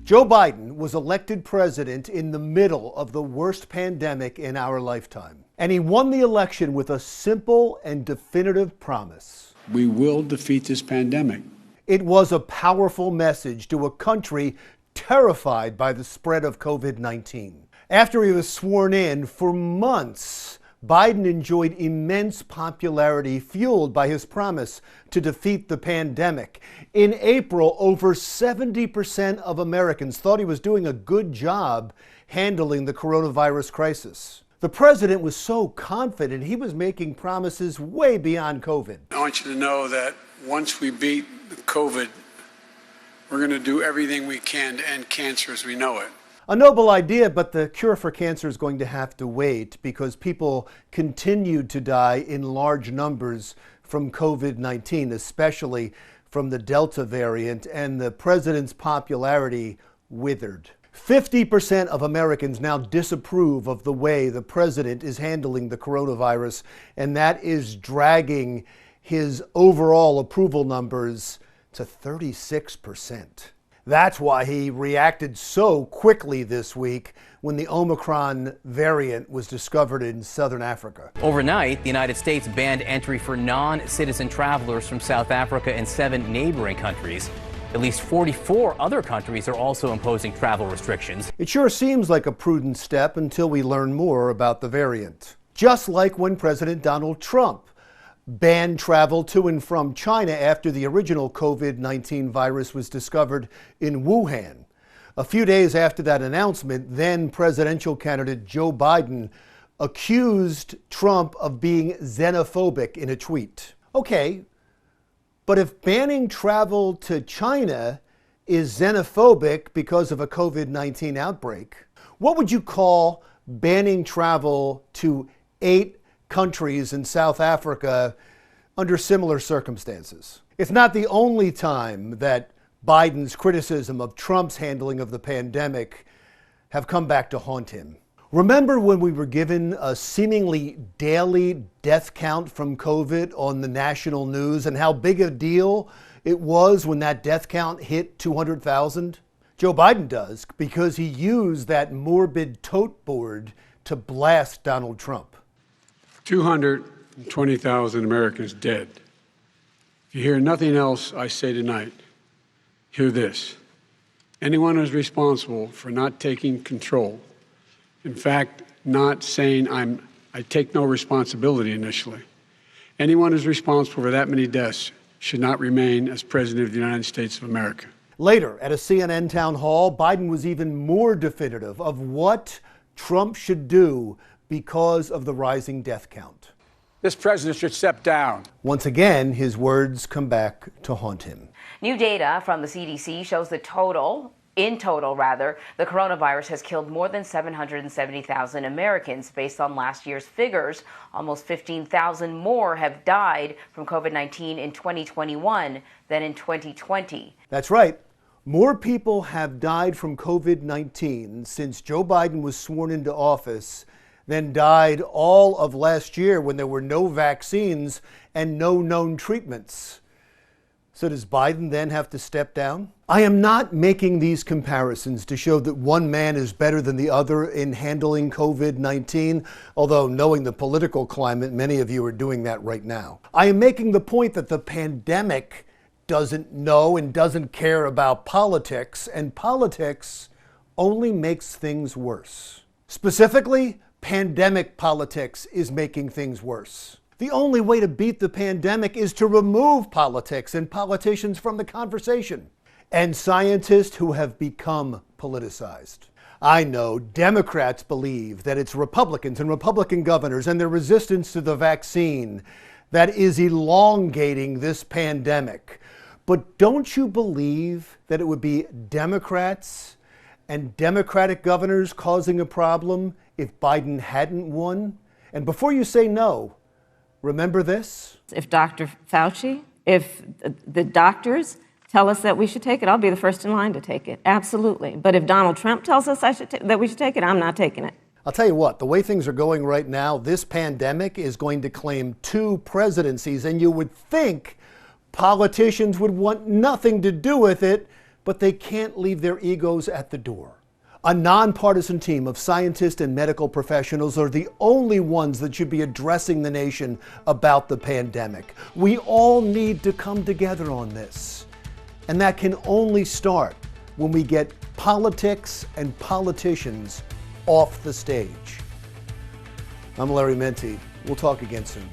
Joe Biden was elected president in the middle of the worst pandemic in our lifetime. And he won the election with a simple and definitive promise. We will defeat this pandemic. It was a powerful message to a country terrified by the spread of COVID-19. After he was sworn in, for months, Biden enjoyed immense popularity fueled by his promise to defeat the pandemic. In April, over 70% of Americans thought he was doing a good job handling the coronavirus crisis. The president was so confident he was making promises way beyond COVID. I want you to know that once we beat COVID, we're going to do everything we can to end cancer as we know it. A noble idea, but the cure for cancer is going to have to wait because people continued to die in large numbers from COVID-19, especially from the Delta variant, and the president's popularity withered. 50% of Americans now disapprove of the way the president is handling the coronavirus, and that is dragging his overall approval numbers to 36%. That's why he reacted so quickly this week when the Omicron variant was discovered in southern Africa. Overnight, the United States banned entry for non-citizen travelers from South Africa and 7 neighboring countries. At least 44 other countries are also imposing travel restrictions. It sure seems like a prudent step until we learn more about the variant. Just like when President Donald Trump banned travel to and from China after the original COVID-19 virus was discovered in Wuhan. A few days after that announcement, then presidential candidate Joe Biden accused Trump of being xenophobic in a tweet. Okay, but if banning travel to China is xenophobic because of a COVID-19 outbreak, what would you call banning travel to 8 countries in South Africa under similar circumstances? It's not the only time that Biden's criticism of Trump's handling of the pandemic have come back to haunt him. Remember when we were given a seemingly daily death count from COVID on the national news and how big a deal it was when that death count hit 200,000? Joe Biden does because he used that morbid tote board to blast Donald Trump. 220,000 Americans dead. If you hear nothing else I say tonight, hear this. Anyone who's responsible for not taking control, in fact, not saying I take no responsibility initially, anyone who's responsible for that many deaths should not remain as President of the United States of America. Later, at a CNN town hall, Biden was even more definitive of what Trump should do because of the rising death count. This president should step down. Once again, his words come back to haunt him. New data from the CDC shows in total, the coronavirus has killed more than 770,000 Americans. Based on last year's figures, almost 15,000 more have died from COVID-19 in 2021 than in 2020. That's right. More people have died from COVID-19 since Joe Biden was sworn into office than died all of last year when there were no vaccines and no known treatments. So does Biden then have to step down? I am not making these comparisons to show that one man is better than the other in handling COVID-19, although knowing the political climate, many of you are doing that right now. I am making the point that the pandemic doesn't know and doesn't care about politics, and politics only makes things worse. Specifically, pandemic politics is making things worse. The only way to beat the pandemic is to remove politics and politicians from the conversation, and scientists who have become politicized. I know Democrats believe that it's Republicans and Republican governors and their resistance to the vaccine that is elongating this pandemic. But don't you believe that it would be Democrats and Democratic governors causing a problem if Biden hadn't won? And before you say no, remember this. If Dr. Fauci, if the doctors tell us that we should take it, I'll be the first in line to take it. Absolutely. But if Donald Trump tells us that we should take it, I'm not taking it. I'll tell you what, the way things are going right now, this pandemic is going to claim 2 presidencies, and you would think politicians would want nothing to do with it but they can't leave their egos at the door. A nonpartisan team of scientists and medical professionals are the only ones that should be addressing the nation about the pandemic. We all need to come together on this. And that can only start when we get politics and politicians off the stage. I'm Larry Menti. We'll talk again soon.